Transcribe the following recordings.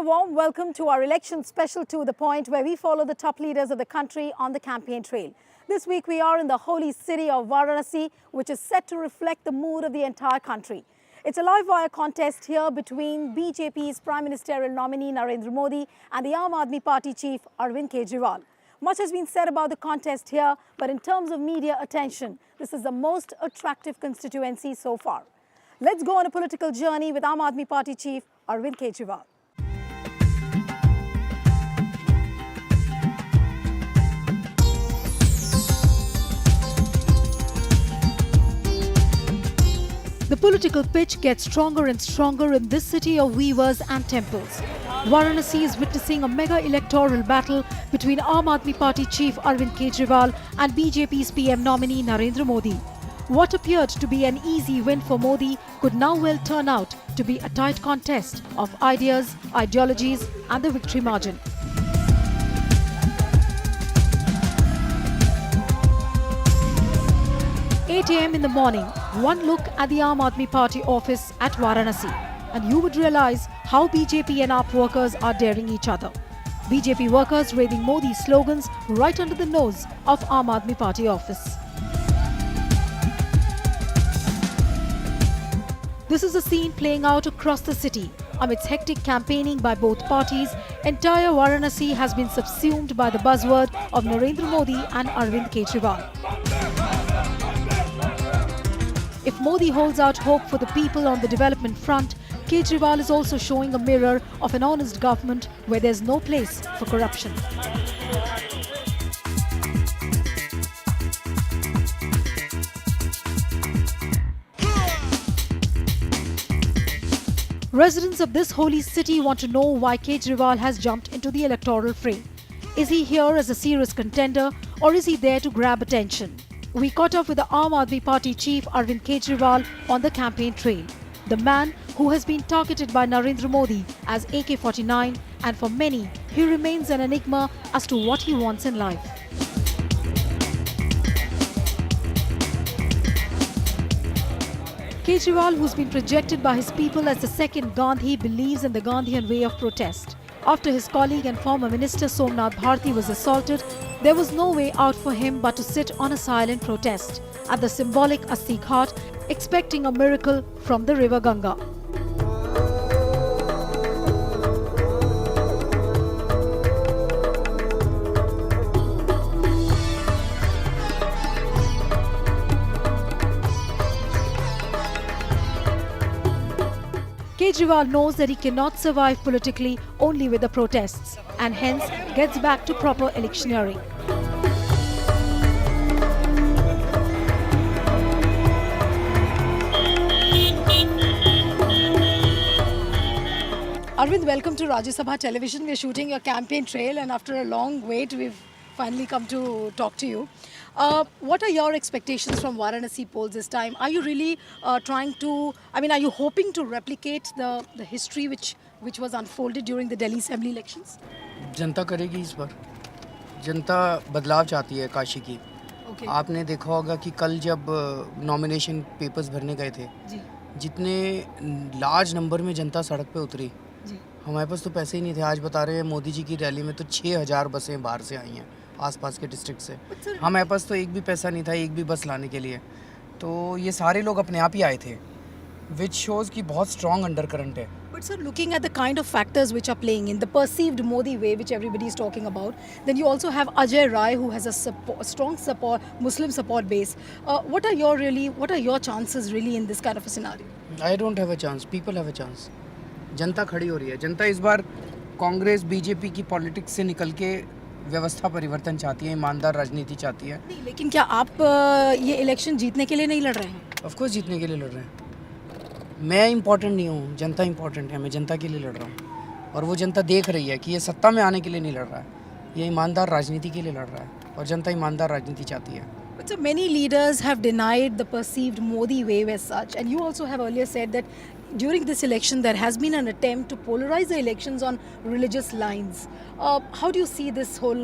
warm welcome to our election special To The Point, where we follow the top leaders of the country on the campaign trail. This week we are in the holy city of Varanasi, which is set to reflect the mood of the entire country. It's a live wire contest here between BJP's Prime Ministerial nominee Narendra Modi and the Aam Aadmi Party chief Arvind Kejriwal. Much has been said about the contest here, but in terms of media attention, this is the most attractive constituency so far. Let's go on a political journey with Aam Aadmi Party chief Arvind Kejriwal. The political pitch gets stronger and stronger in this city of weavers and temples. Varanasi is witnessing a mega electoral battle between Aam Aadmi Party chief Arvind Kejriwal and BJP's PM nominee Narendra Modi. What appeared to be an easy win for Modi could now well turn out to be a tight contest of ideas, ideologies and the victory margin. "8 a.m. in the morning, one look at the Aam Aadmi Party office at Varanasi, and you would realize how BJP and AAP workers are daring each other. BJP workers raiding Modi slogans right under the nose of Aam Aadmi Party office. This is a scene playing out across the city. Amidst hectic campaigning by both parties, entire Varanasi has been subsumed by the buzzword of Narendra Modi and Arvind Kejriwal. If Modi holds out hope for the people on the development front, Kejriwal is also showing a mirror of an honest government where there's no place for corruption. Residents of this holy city want to know why Kejriwal has jumped into the electoral fray. Is he here as a serious contender, or is he there to grab attention? We caught up with the Aam Aadmi Party chief Arvind Kejriwal on the campaign trail. The man who has been targeted by Narendra Modi as AK-49, and for many, he remains an enigma as to what he wants in life. Kejriwal, who's been projected by his people as the second Gandhi, believes in the Gandhian way of protest. After his colleague and former minister Somnath Bharti was assaulted, there was no way out for him but to sit on a silent protest at the symbolic Asti Ghat, expecting a miracle from the river Ganga. Kejriwal knows that he cannot survive politically only with the protests, and hence gets back to proper electioneering. Arvind, welcome to Rajya Sabha Television. We're shooting your campaign trail, and after a long wait, we've finally come to talk to you. What are your expectations from Varanasi polls this time? Are you really are you hoping to replicate the history which was unfolded during the Delhi Assembly elections? जनता करेगी इस बार. जनता बदलाव चाहती है काशी की. आपने देखा होगा कि कल जब नॉमिनेशन पेपर्स भरने गए थे, जितने लार्ज नंबर में जनता सड़क पे उतरी, हमारे पास तो पैसे ही नहीं थे. आज बता रहे हैं मोदी जी की रैली में तो 6000 बसें बाहर से आई हैं, आसपास के डिस्ट्रिक्ट से. हमारे पास तो एक भी पैसा नहीं था एक भी बस लाने के लिए. तो ये सारे लोग अपने आप ही आए थे, which shows कि बहुत strong undercurrent है. But sir, looking at the kind of factors which are playing in the perceived Modi way, which everybody is talking about, then you also have Ajay Rai, who has a strong Muslim support base. What are your chances really in this kind of a scenario? I don't have a chance. People have a chance. जनता खड़ी हो रही है. जनता इस बार Congress BJP की politics से निकल के व्यवस्था परिवर्तन चाहती है, ईमानदार राजनीति चाहती है. नहीं, लेकिन क्या आप ये इलेक्शन जीतने के लिए नहीं लड़ रहे हैं? ऑफ कोर्स जीतने के लिए लड़ रहे हैं. मैं इम्पोर्टेंट नहीं हूँ, जनता इम्पोर्टेंट है. मैं जनता के लिए लड़ रहा हूँ, और वो जनता देख रही है कि ये सत्ता में आने के लिए नहीं लड़ रहा है, ये ईमानदार राजनीति के लिए लड़ रहा है, और जनता ईमानदार राजनीति चाहती है. But so many leaders have denied the perceived Modi wave as such, and you also have earlier said that during this election there has been an attempt to polarize the elections on religious lines. How do you see this whole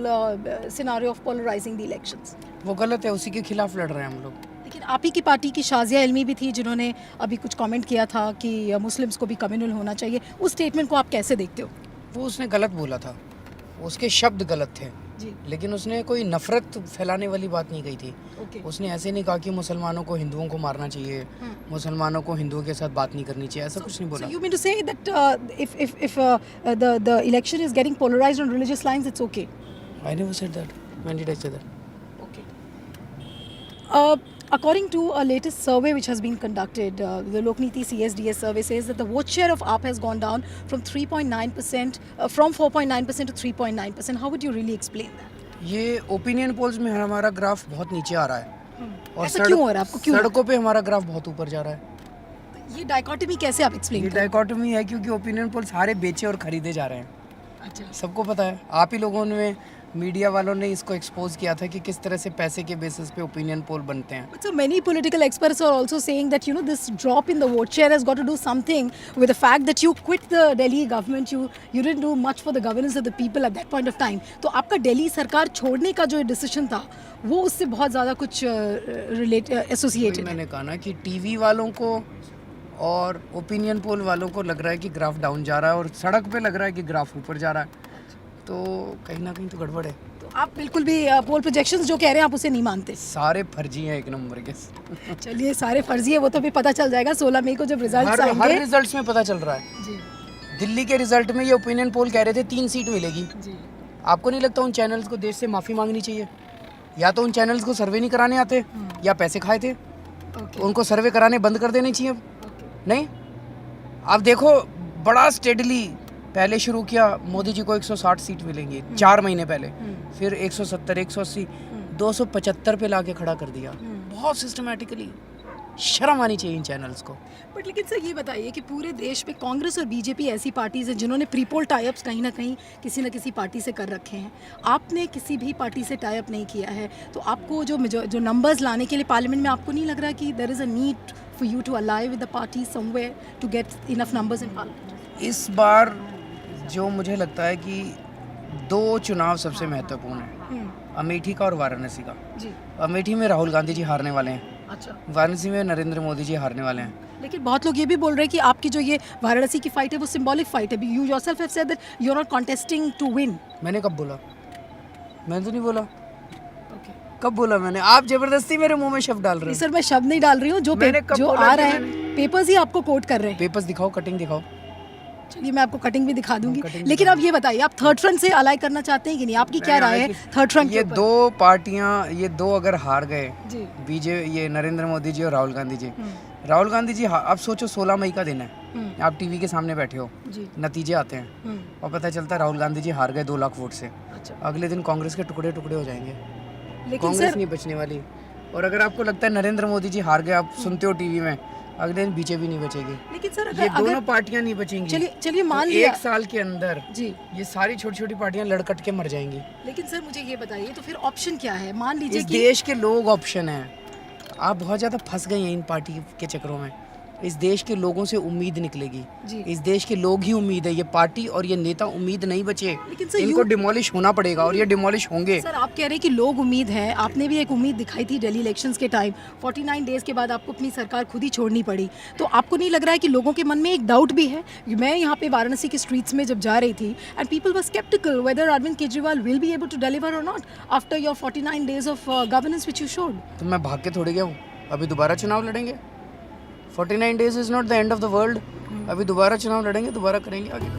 scenario of polarizing the elections? वो गलत है, उसी के खिलाफ लड़ रहे हैं हम लोग. लेकिन आप ही की पार्टी की शाजिया इल्मी भी थी जिन्होंने अभी कुछ कमेंट किया था कि मुस्लिम्स को भी कम्युनल होना चाहिए. उस स्टेटमेंट को आप कैसे देखते हो? वो उसने गलत बोला था, उसके शब्द गलत थे, जी लेकिन उसने कोई नफरत फैलाने वाली बात नहीं कही थी। ओके उसने ऐसे नहीं कहा कि मुसलमानों को हिंदुओं को मारना चाहिए, मुसलमानों को हिंदुओं के साथ बात नहीं करनी चाहिए, ऐसा कुछ नहीं So बोला। you mean to say that if the election is getting polarized on religious lines, it's okay? I never said that. When did I say that? Okay. According to a latest survey which has been conducted, the Lokniti CSDS survey says that the vote share of AAP has gone down from 3.9%, from 4.9% to 3.9%. How would you really explain that? ये opinion polls में हमारा graph बहुत नीचे आ रहा है और ऐसा क्यों हो रहा है? आपको क्यों सड़कों पे हमारा ग्राफ बहुत ऊपर जा रहा है। ये डाइकोटमी कैसे आप एक्सप्लेन ये करें? डाइकोटमी है क्योंकि ओपिनियन पोल सारे बेचे और खरीदे जा रहे हैं। अच्छा सबको पता है, आप ही लोगों ने, मीडिया वालों ने इसको एक्सपोज किया था कि किस तरह से पैसे के बेसिस पे ओपिनियन पोल बनते हैं। But so many political experts are also saying that this drop in the vote share has got to do something with the fact that you quit the Delhi government. You didn't do much for the governance of the people at that point of time. तो आपका दिल्ली सरकार छोड़ने का जो decision था वो उससे बहुत ज़्यादा कुछ एसोसिएटेड है। मैंने कहा ना कि टीवी वालों को और ओपिनियन पोल वालों को लग रहा है कि ग्राफ डाउन जा रहा है और सड़क पे लग रहा है कि ग्राफ ऊपर जा रहा है, तो कहीं ना कहीं तो गड़बड़ है। तो आप बिल्कुल भी पोल प्रोजेक्शंस जो कह रहे हैं आप उसे नहीं मानते? सारे फर्जी हैं एक नंबर के। चलिए सारे फर्जी है, वो तो भी पता चल जाएगा 16 मई को जब रिजल्ट्स हर आएंगे। रिजल्ट्स में पता चल रहा है। जी दिल्ली के रिजल्ट में ये ओपिनियन पोल कह रहे थे 3 सीट मिलेगी। जी आपको नहीं लगता उन चैनल्स को देश से माफ़ी मांगनी चाहिए? या तो उन चैनल्स को सर्वे नहीं कराने आते या पैसे खाए थे, ओके उनको सर्वे कराने बंद कर देने चाहिए। नहीं, आप देखो बड़ा स्टेडली पहले शुरू किया, मोदी जी को 160 सीट मिलेंगी 4 महीने पहले, फिर 170, 180, 275 पे लाके खड़ा कर दिया, बहुत सिस्टमैटिकली। शर्म आनी चाहिए इन चैनल्स को। बट लेकिन सर ये बताइए कि पूरे देश में कांग्रेस और बीजेपी ऐसी पार्टीज हैं जिन्होंने प्रीपोल टाइप्स कहीं ना कहीं किसी न किसी पार्टी से कर रखे हैं। आपने किसी भी पार्टी से टाइप नहीं किया है, तो आपको जो नंबर्स लाने के लिए पार्लियामेंट में आपको नहीं लग रहा कि there is a need for you to ally with the party somewhere to get enough numbers in parliament? इस बार जो मुझे लगता है कि 2 चुनाव सबसे महत्वपूर्ण है, अमेठी का और वाराणसी का। जी अमेठी में राहुल गांधी जी हारने वाले हैं, अच्छा। वाराणसी में नरेंद्र मोदी जी हारने वाले हैं। लेकिन बहुत लोग ये भी बोल रहे हैं कि आपकी जो ये वाराणसी की फाइट है वो सिंबॉलिक फाइट है। You yourself have said that you are not contesting to win. मैंने कब बोला? मैंने तो नहीं बोला। ओके कब बोला मैंने? आप जबरदस्ती मेरे मुंह में शब्द डाल रहे हो। सर मैं शब्द नहीं डाल रही हूँ, मैंने कब जो बोला आ कि रहा है पेपर्स ही आपको कोट कर रहे हैं। पेपर्स दिखाओ, कटिंग दिखाओ। चलिए मैं आपको कटिंग भी दिखा दूंगी, कटिंग लेकिन अब ये बताइए आप थर्ड फ्रंट से अलाई करना चाहते हैं कि नहीं? आपकी क्या राय है थर्ड फ्रंट ये के ऊपर? 2 पार्टियां, ये 2 अगर हार गए, जी ये नरेंद्र मोदी जी और राहुल गांधी जी। राहुल गांधी जी, आप सोचो 16 मई का दिन है, आप टीवी के सामने बैठे हो, जी नतीजे आते हैं और पता चलता है राहुल गांधी जी हार गए 2 लाख वोट से। अच्छा। अगले दिन कांग्रेस के टुकड़े टुकड़े हो जाएंगे, लेकिन कांग्रेस सर नहीं बचने वाली। और अगर आपको लगता है नरेंद्र मोदी जी हार गए, आप सुनते हो टीवी में, अगले दिन बीजेपी नहीं बचेगी। लेकिन सर ये अगर दोनों पार्टियां नहीं बचेंगी। चलिए मान तो लिया 1 साल के अंदर जी, ये सारी छोटी छोटी पार्टियां लड़कट के मर जाएंगी। लेकिन सर मुझे ये बताइए तो फिर ऑप्शन क्या है? मान लीजिए इस कि देश के लोग ऑप्शन है। आप बहुत ज़्यादा फंस गए हैं इन पार्टी के चक्करों में। इस देश के लोगों से उम्मीद निकलेगी, जी। इस देश के लोग ही उम्मीद है। ये पार्टी और ये नेता उम्मीद नहीं बचे, लेकिन सर इनको डिमोलिश होना पड़ेगा और ये डिमोलिश होंगे। सर आप कह रहे हैं कि लोग उम्मीद है, आपने भी एक उम्मीद दिखाई थी दिल्ली इलेक्शंस के टाइम। 49 डेज के बाद आपको अपनी सरकार खुद ही छोड़नी पड़ी, तो आपको नहीं लग रहा है कि लोगों के मन में एक डाउट भी है? मैं यहाँ पे वाराणसी के स्ट्रीट्स में जब जा रही थी and people were skeptical whether Arvind Kejriwal will be able to deliver or not after your 49 days of governance which you showed. तो मैं भाग के थोड़ी गया हूँ, अभी दोबारा चुनाव लड़ेंगे। 49 days is not the end of the world. अभी दोबारा चुनाव लड़ेंगे, दोबारा करेंगे आगे।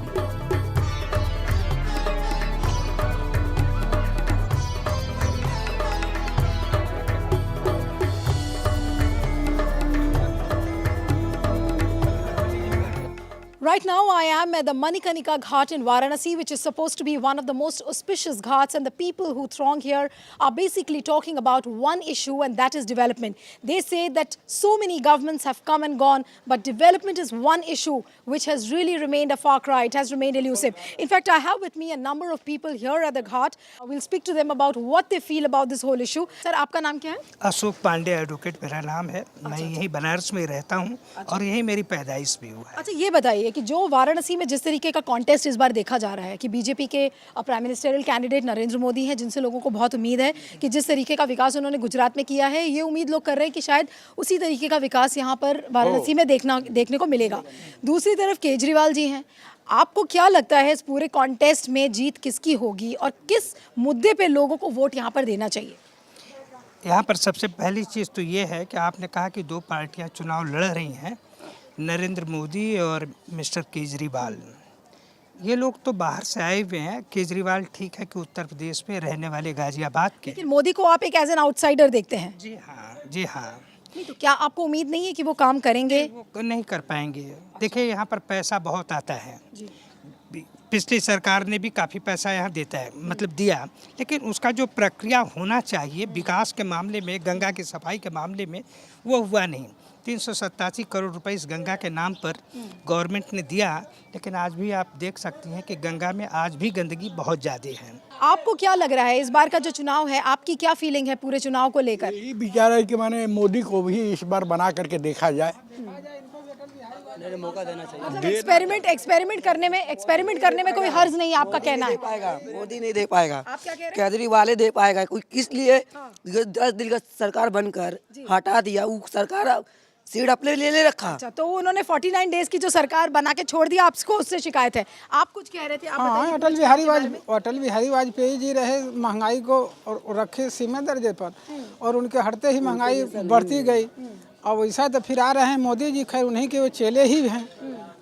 Right now, I am at the Manikarnika Ghat in Varanasi, which is supposed to be one of the most auspicious ghats, and the people who throng here are basically talking about one issue, and that is development. They say that so many governments have come and gone, but development is one issue which has really remained a far cry. It has remained elusive. In fact, I have with me a number of people here at the Ghat. We'll speak to them about what they feel about this whole issue. Sir, आपका नाम क्या है? Ashok Pandey advocate मेरा नाम है। मैं यहीं बनारस में रहता हूँ और यहीं मेरी पैदाइश भी हुआ है। अच्छा ये बताइए बताइए कि जो वाराणसी में जिस तरीके का कॉन्टेस्ट इस बार देखा जा रहा है कि बीजेपी के prime ministerial candidate Narendra Modi हैं, जिनसे लोगों को बहुत उम्मीद है कि जिस तरीके का विकास उन्होंने गुजरात में किया है, ये उम्मीद लोग कर रहे हैं कि शायद उसी तरीके का विकास यहाँ पर वाराणसी में देखने को मिलेगा। दूसरी तरफ केजरीवाल जी हैं। आपको क्या लगता है इस पूरे कॉन्टेस्ट में जीत किसकी होगी और किस मुद्दे पे लोगों को वोट यहाँ पर देना चाहिए? यहाँ पर सबसे पहली चीज़ तो ये है कि आपने कहा कि दो पार्टियाँ चुनाव लड़ रही हैं, नरेंद्र मोदी और मिस्टर केजरीवाल। ये लोग तो बाहर से आए हुए हैं। केजरीवाल ठीक है कि उत्तर प्रदेश में रहने वाले गाजियाबाद के, लेकिन मोदी को आप एक एज एन आउटसाइडर देखते हैं। जी हाँ, जी हाँ। नहीं तो क्या आपको उम्मीद नहीं है कि वो काम करेंगे? वो नहीं कर पाएंगे। देखिए यहाँ पर पैसा बहुत आता है। पिछली सरकार ने भी काफ़ी पैसा यहाँ देता है, मतलब दिया, लेकिन उसका जो प्रक्रिया होना चाहिए विकास के मामले में, गंगा की सफाई के मामले में, वो हुआ नहीं। 387 करोड़ रुपए इस गंगा के नाम पर गवर्नमेंट ने दिया, लेकिन आज भी आप देख सकती हैं कि गंगा में आज भी गंदगी बहुत ज़्यादा है। आपको क्या लग रहा है इस बार का जो चुनाव है, आपकी क्या फीलिंग है पूरे चुनाव को लेकर? ये विचार है कि माने मोदी को भी इस बार बना करके देखा जाए। मौका देना चाहिए। मतलब एक्सपेरिमेंट करने में कोई हर्ज नहीं है, आपका कहना है? पाएगा मोदी नहीं दे पाएगा, आप क्या कह रहे हैं? केजरीवाल ही दे पाएगा। कोई किस लिए 10 दिन का सरकार बनकर हटा दिया, वो सरकार सीट अपने ले रखा। अच्छा, तो उन्होंने 49 डेज की जो सरकार बना के छोड़ दिया, आपको उससे शिकायत है? आप कुछ कह रहे थे, आप हाँ, अटल बिहारी वाजपेयी जी रहे, महंगाई को और रखे सीमा दर्जे पर, और उनके हटते ही महंगाई बढ़ती गई। अब वैसा तो फिर आ रहे हैं मोदी जी, खैर उन्हीं के वो चेले ही हैं,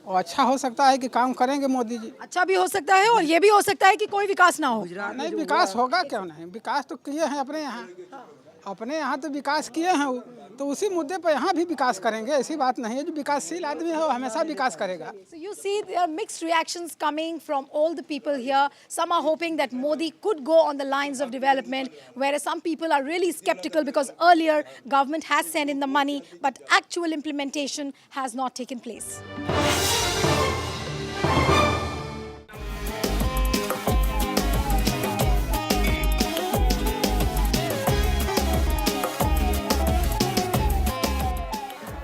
और अच्छा हो सकता है कि काम करेंगे मोदी जी। अच्छा भी हो सकता है और ये भी हो सकता है कि कोई विकास ना हो। नहीं, विकास होगा क्यों नहीं, विकास तो किए हैं अपने यहाँ तो विकास किए हैं वो, तो उसी मुद्दे पर यहाँ भी विकास करेंगे। ऐसी बात नहीं है, जो विकासशील आदमी है वो हमेशा विकास करेगा। So you see there are mixed reactions coming from all the people here. Some are hoping that Modi could go on the lines of development, whereas some people are really skeptical because earlier government has sent in the money, but actual implementation has not taken place.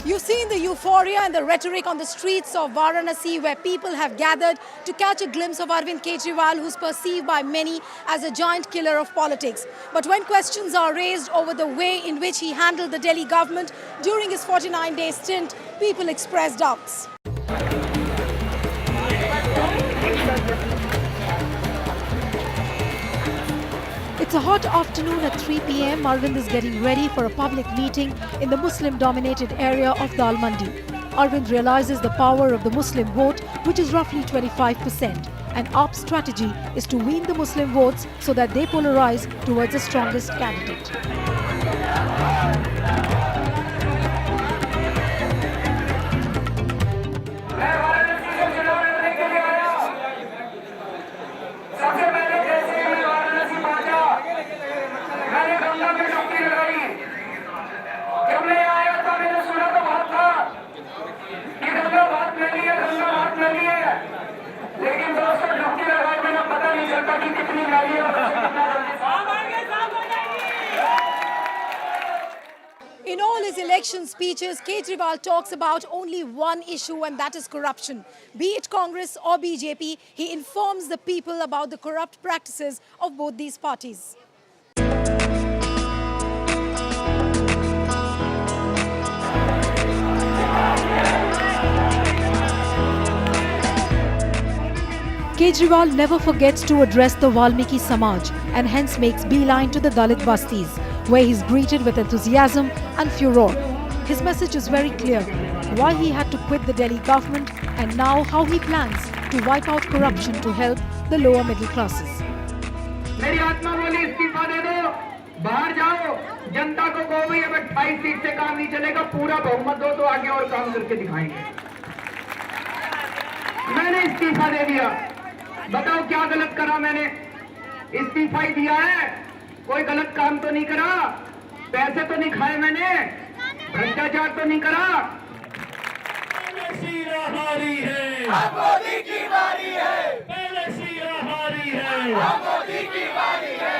You've seen the euphoria and the rhetoric on the streets of Varanasi, where people have gathered to catch a glimpse of Arvind Kejriwal, who's perceived by many as a giant killer of politics. But when questions are raised over the way in which he handled the Delhi government during his 49-day stint, people express doubts. It's a hot afternoon at 3 p.m. Arvind is getting ready for a public meeting in the Muslim-dominated area of Dal Mandi. Arvind realizes the power of the Muslim vote, which is roughly 25%. And AAP's strategy is to wean the Muslim votes so that they polarize towards the strongest candidate. In all his election speeches, Kejriwal talks about only one issue, and that is corruption. Be it Congress or BJP, he informs the people about the corrupt practices of both these parties. Kejriwal never forgets to address the Valmiki Samaj and hence makes beeline to the Dalit Bastis, where he's greeted with enthusiasm and furor. His message is very clear: why he had to quit the Delhi government and now how he plans to wipe out corruption to help the lower middle classes. मेरी आत्मा बोली इस्तीफा दे दो, बाहर जाओ, जनता को कहो भाई अब 28 सीट से काम नहीं चलेगा, पूरा बहुमत दो तो आगे और काम करके दिखाएंगे। मैंने इस्तीफा दे दिया, बताओ क्या गलत करा मैंने? इस्तीफा ही दिया है, कोई गलत काम तो नहीं करा, पैसे तो नहीं खाए मैंने, भ्रष्टाचार तो नहीं करा। हारी है, मोदी की बारी है, हारी है, मोदी की बारी है।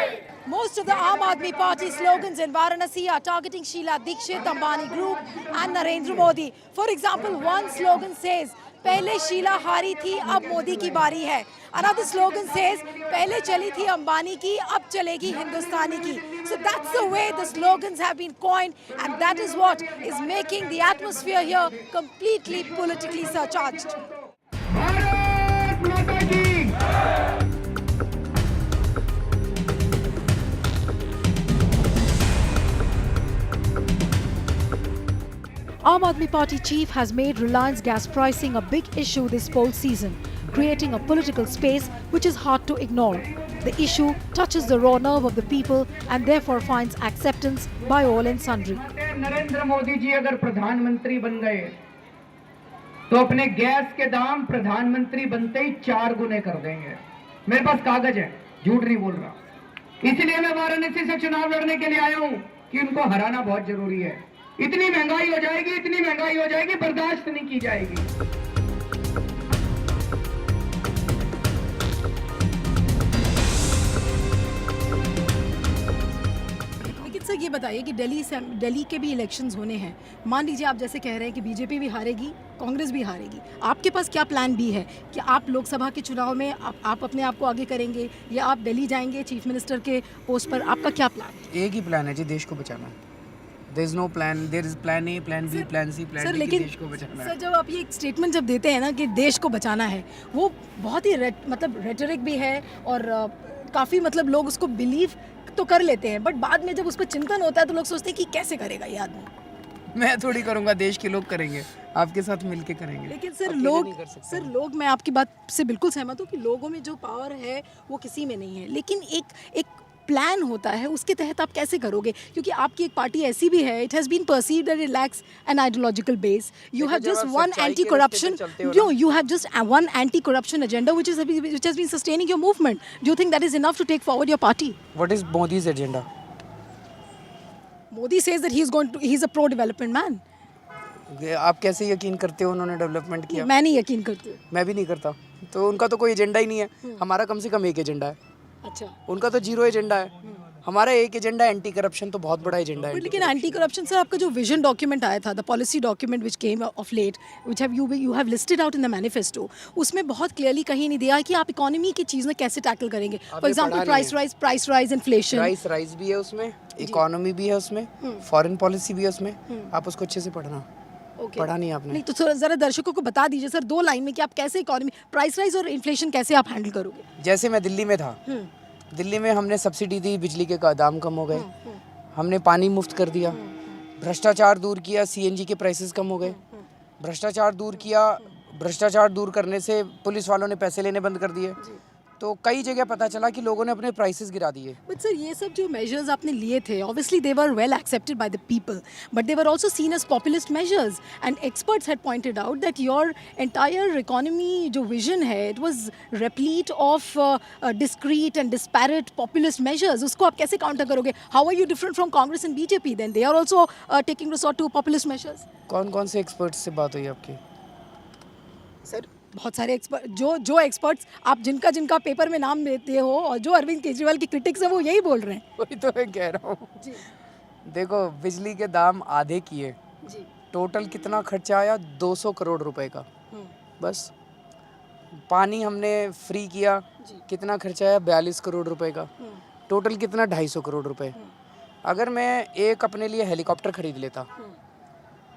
Most of the Aam Aadmi Party slogans in Varanasi are targeting Sheila Dikshit, Ambani Group and Narendra Modi. For example, one slogan says, पहले शीला हारी थी, अब मोदी की बारी है। Another slogan says, पहले चली थी अंबानी की, अब चलेगी हिंदुस्तानी की. So that's the way the slogans have been coined, and that is what is making the atmosphere here completely politically surcharged. Bharat माता की Aam Aadmi Party chief has made Reliance gas pricing a big issue this poll season, creating a political space which is hard to ignore. The issue touches the raw nerve of the people and therefore finds acceptance by all and sundry. Narendra Modi ji अगर प्रधानमंत्री बन गए तो अपने gas के दाम प्रधानमंत्री बनते ही 4 गुने कर देंगे। मेरे पास कागज है, झूठ नहीं बोल रहा। इसलिए मैं वाराणसी से चुनाव लड़ने के लिए आया हूं कि उनको हराना बहुत जरूरी है। इतनी महंगाई हो जाएगी, इतनी महंगाई हो जाएगी, बर्दाश्त नहीं की जाएगी। सर ये बताइए कि दिल्ली के भी इलेक्शंस होने हैं। मान लीजिए आप जैसे कह रहे हैं कि बीजेपी भी हारेगी, कांग्रेस भी हारेगी, आपके पास क्या प्लान बी है कि आप लोकसभा के चुनाव में आप अपने आप को आगे करेंगे या आप दिल्ली जाएंगे चीफ मिनिस्टर के पोस्ट पर? आपका क्या प्लान है? एक ही प्लान है जी, देश को बचाना। There is no plan, there is plan A, plan B, plan C, plan D, लेकिन देश को बचाना है। सर जब आप ये एक स्टेटमेंट जब देते हैं ना कि देश को बचाना है, वो बहुत ही मतलब रेटरिक भी है और काफ़ी मतलब लोग उसको बिलीव तो कर लेते हैं, बट बाद में जब उस पर चिंतन होता है तो लोग सोचते हैं कि कैसे करेगा ये आदमी। मैं थोड़ी करूंगा, देश के लोग करेंगे, आपके साथ मिलके करेंगे। लेकिन सर अकेले लोग नहीं कर सकते। सर लोग मैं आपकी बात से बिल्कुल सहमत हूँ कि लोगों में जो पावर है वो किसी में नहीं है, लेकिन एक प्लान होता है, उसके तहत आप कैसे करोगे? क्योंकि आपकी एक पार्टी ऐसी भी है, it has been perceived that it lacks an ideological base. You have just one anti corruption, you have just one anti corruption agenda which has been sustaining your movement. Do you think that is enough to take forward your party? What is Modi's agenda? Modi says that he's a pro development man. आप कैसे यकीन करते हो उन्होंने development किया? मैं नहीं यकीन करती हूँ। मैं भी नहीं करता। तो उनका तो कोई एजेंडा ही नहीं है, हमारा कम से कम एक एजेंडा है। अच्छा, उनका तो 0 एजेंडा है, हमारा एक एजेंडा एंटी करप्शन, तो बहुत बड़ा एजेंडा है। लेकिन एंटी करप्शन सर आपका जो विजन डॉक्यूमेंट आया था, the policy document which came of late, which you have listed out in the manifesto, उसमें बहुत क्लियरली कहीं नहीं दिया है कि आप इकोनॉमी की चीज़ में कैसे टैकल करेंगे। For example price rise, inflation. Price rise भी है उसमें, इकोनॉमी भी है उसमें, फॉरेन पॉलिसी भी है उसमें। आप उसको अच्छे से पढ़ना। पढ़ा नहीं आपने? नहीं तो सर जरा दर्शकों को बता दीजिए सर 2 लाइन में कि आप कैसे इकोनॉमी, प्राइस राइज और इन्फ्लेशन कैसे आप हैंडल करोगे? जैसे मैं दिल्ली में था, दिल्ली में हमने सब्सिडी दी, बिजली के दाम कम हो गए, हमने पानी मुफ्त कर दिया, भ्रष्टाचार दूर किया, सीएनजी के प्राइसेस कम हो गए, भ्रष्टाचार दूर किया, भ्रष्टाचार दूर करने से पुलिस वालों ने पैसे लेने बंद कर दिए, तो कई जगह पता चला कि लोगों ने अपने प्राइसेस गिरा दिए। बट सर ये सब जो मेजर्स आपने लिए थे, obviously they were well accepted by the people, but they were also seen as populist measures, and experts had pointed out that your entire economy जो विजन है, it was replete of discrete and disparate populist measures. उसको आप कैसे counter करोगे? How are you different from Congress and BJP? Then they are also taking resort to populist measures. कौन कौन से experts से बात हुई आपकी? सर बहुत सारे एक्सपर्ट, जो एक्सपर्ट्स आप जिनका पेपर में नाम लेते हो और जो अरविंद केजरीवाल की क्रिटिक्स हैं, वो यही बोल रहे हैं। वही तो मैं कह रहा हूँ। देखो, बिजली के दाम आधे किए, टोटल कितना खर्चा आया? 200 करोड़ रुपए का। बस पानी हमने फ्री किया, कितना खर्चा आया? 42 करोड़ रुपए का। टोटल कितना? 250 करोड़ रुपए। अगर मैं एक अपने लिए हेलीकॉप्टर खरीद लेता,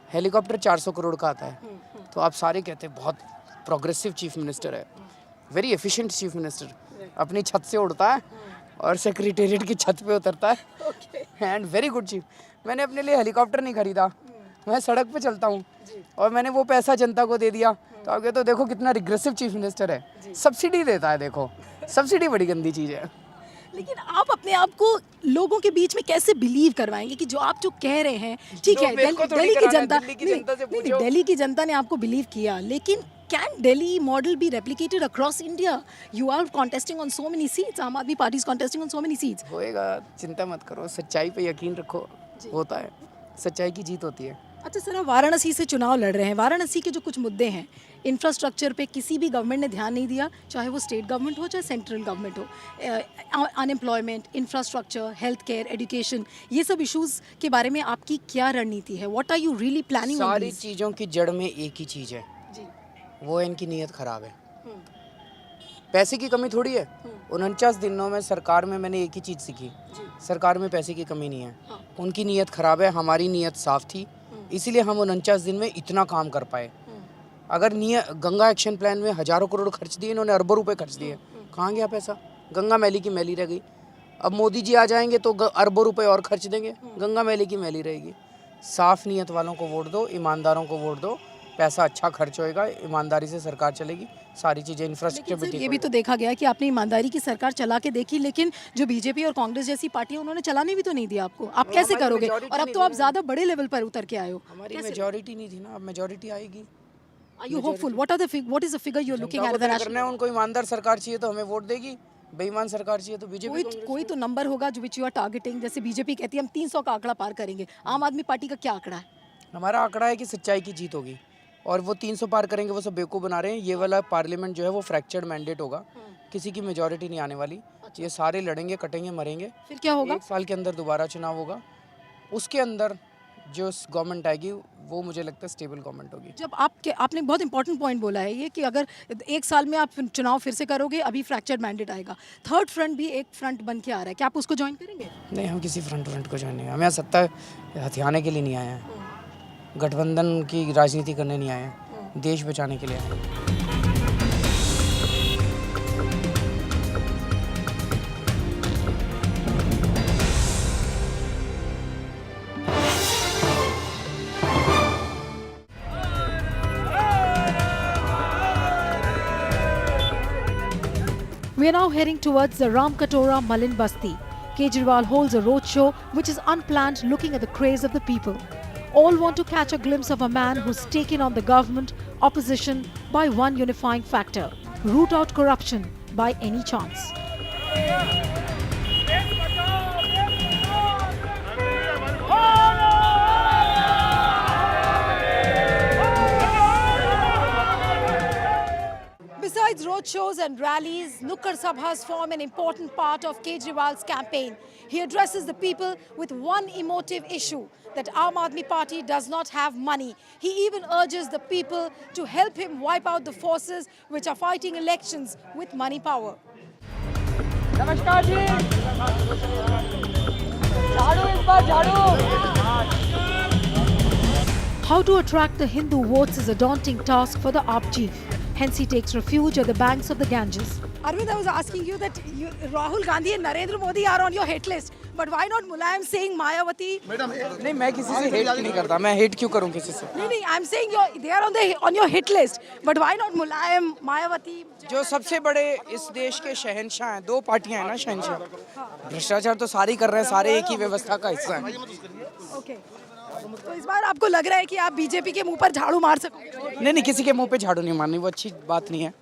हेलीकॉप्टर 400 करोड़ का आता है, तो आप सारे कहते बहुत प्रोग्रेसिव चीफ मिनिस्टर है, वेरी एफिशिएंट चीफ मिनिस्टर, अपनी छत से उड़ता है और सेक्रेटेरिएट की छत पे उतरता है, एंड वेरी गुड चीफ। मैंने अपने लिए हेलीकॉप्टर नहीं खरीदा, मैं सड़क पे चलता हूँ और मैंने वो पैसा जनता को दे दिया, तो आप कहते हो देखो कितना रिग्रेसिव चीफ मिनिस्टर है, सब्सिडी देता है। देखो, सब्सिडी बड़ी गंदी चीज़ है। लेकिन आप अपने आप को लोगों के बीच में कैसे बिलीव करवाएंगे कि जो आप जो कह रहे हैं, ठीक है, दिल्ली की जनता, दिल्ली की जनता ने आपको बिलीव किया, लेकिन can Delhi model be replicated across India? You are contesting on so many seats. आम आदमी party is contesting on so many seats. होएगा, चिंता मत करो, सच्चाई पे यकीन रखो, होता है, सच्चाई की जीत होती है। अच्छा सर, आप वाराणसी से चुनाव लड़ रहे हैं, वाराणसी के जो कुछ मुद्दे हैं, इंफ्रास्ट्रक्चर पे किसी भी गवर्नमेंट ने ध्यान नहीं दिया, चाहे वो स्टेट गवर्नमेंट हो चाहे सेंट्रल गवर्नमेंट हो। Unemployment, infrastructure, health care, education, ये सब इश्यूज़ के बारे में आपकी क्या रणनीति है? What are you really planning? सारी चीज़ों की जड़ में एक ही चीज़ है, वो इनकी नीयत ख़राब है। पैसे की कमी थोड़ी है। 49 दिनों में सरकार में मैंने एक ही चीज़ सीखी, सरकार में पैसे की कमी नहीं है। उनकी नीयत ख़राब है, हमारी नीयत साफ़ थी, इसीलिए हम 49 दिन में इतना काम कर पाए। अगर गंगा एक्शन प्लान में हज़ारों करोड़ खर्च दिए, इन्होंने अरबों रुपए खर्च दिए, कहाँ गया पैसा? गंगा मैली की मैली रह गई। अब मोदी जी आ जाएंगे तो अरबों रुपए और खर्च देंगे, गंगा मैली की मैली रहेगी। साफ़ नीयत वालों को वोट दो, ईमानदारों को वोट दो, पैसा अच्छा खर्च होएगा, ईमानदारी से सरकार चलेगी, सारी चीज़ें इंफ्रास्ट्रक्चर ये भी तो देखा गया कि आपने ईमानदारी की सरकार चला के देखी, लेकिन जो बीजेपी और कांग्रेस जैसी पार्टियां उन्होंने चलाने भी तो नहीं दिया आपको। आप कैसे हमारी करोगे? majority और अब नहीं तो थी आप ना। ज्यादा बड़े लेवल पर उतर के आए हो। हमारी मेजॉरिटी नहीं थी ना, अब मेजॉरिटी आएगी। Are you hopeful? What is the figure you're looking at जनता को at the तय national? करना है, उनको ईमानदार सरकार चाहिए तो हमें वोट देगी, बेईमान सरकार चाहिए तो बीजेपी कोई तो नंबर होगा जो विच यू आर टारगेटिंग। जैसे बीजेपी कहती है हम 300 का आंकड़ा पार करेंगे, आम आदमी पार्टी का क्या आंकड़ा है? हमारा आंकड़ा है कि सच्चाई की जीत होगी, और वो 300 पार करेंगे, वो सब बेवकूफ़ बना रहे हैं। ये वाला पार्लियामेंट जो है वो फ्रैक्चर्ड मैंडेट होगा, किसी की मेजॉरिटी नहीं आने वाली। ये सारे लड़ेंगे, कटेंगे, मरेंगे। फिर क्या होगा? 1 साल के अंदर दोबारा चुनाव होगा, उसके अंदर जो गवर्नमेंट आएगी वो मुझे लगता है स्टेबल गवर्नमेंट होगी। जब आपने बहुत इंपॉर्टेंट पॉइंट बोला है ये कि अगर 1 साल में आप चुनाव फिर से करोगे, अभी फ्रैक्चर्ड मैंडेट आएगा, थर्ड फ्रंट भी एक फ्रंट बन के आ रहा है, क्या आप उसको ज्वाइन करेंगे? नहीं, हम किसी फ्रंट को ज्वाइन नहीं, हम यहाँ सत्ता हथियाने के लिए नहीं आए हैं, गठबंधन की राजनीति करने नहीं आए हैं, देश बचाने के लिए आए हैं। We are now heading towards the Ramkatora Malin Basti. Kejriwal holds a roadshow which is unplanned, looking at the craze of the people. All want to catch a glimpse of a man who's taken on the government opposition by one unifying factor: root out corruption by any chance. Besides roadshows and rallies, Nukkad Sabhas form an important part of Kejriwal's campaign. He addresses the people with one emotive issue, that Aam Aadmi Party does not have money. He even urges the people to help him wipe out the forces which are fighting elections with money power. नमस्कार जी, झाड़ू इस बार झाड़ू। How to attract the Hindu votes is a daunting task for the AAP chief. Hence, he takes refuge at the banks of the Ganges. Arvind, I was asking you that Rahul Gandhi and Narendra Modi are on your hit list, but why not Mulayam Singh, Mayawati? नहीं, मैं किसी से hate नहीं करता, मैं hate क्यों करूं किसी से? No, I'm saying they are on your hit list, but why not Mulayam, Mayawati? जो सबसे बड़े इस देश के शहंशाह हैं, 2 पार्टियां हैं ना शहंशाह, भ्रष्टाचार तो सारे ही कर रहे हैं, सारे एक ही व्यवस्था का हिस्सा हैं। Okay. तो इस बार आपको लग रहा है कि आप बीजेपी के मुंह पर झाड़ू मार सकोगे? नहीं, किसी के मुंह पे झाड़ू नहीं मारनी, वो अच्छी बात नहीं है।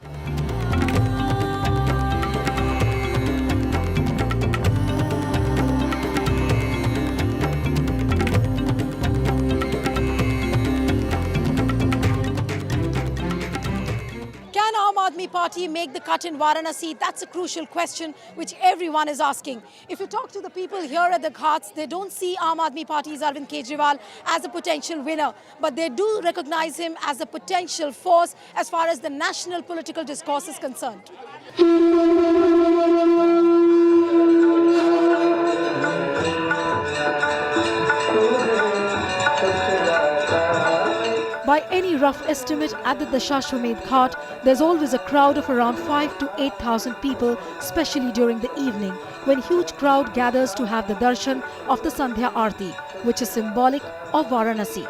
Can Aam Aadmi Party make the cut in Varanasi? That's a crucial question which everyone is asking. If you talk to the people here at the Ghats, they don't see Aam Aadmi Party's Arvind Kejriwal as a potential winner, but they do recognize him as a potential force as far as the national political discourse is concerned. By any rough estimate, at the Dashashwamedh Ghat, there's always a crowd of around 5,000 to 8,000 people, especially during the evening, when huge crowd gathers to have the darshan of the Sandhya Aarti, which is symbolic of Varanasi.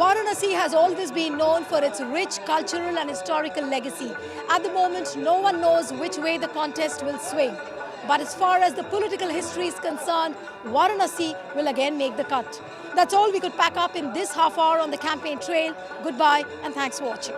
Varanasi has always been known for its rich cultural and historical legacy. At the moment, no one knows which way the contest will swing. But as far as the political history is concerned, Varanasi will again make the cut. That's all we could pack up in this half hour on the campaign trail. Goodbye and thanks for watching.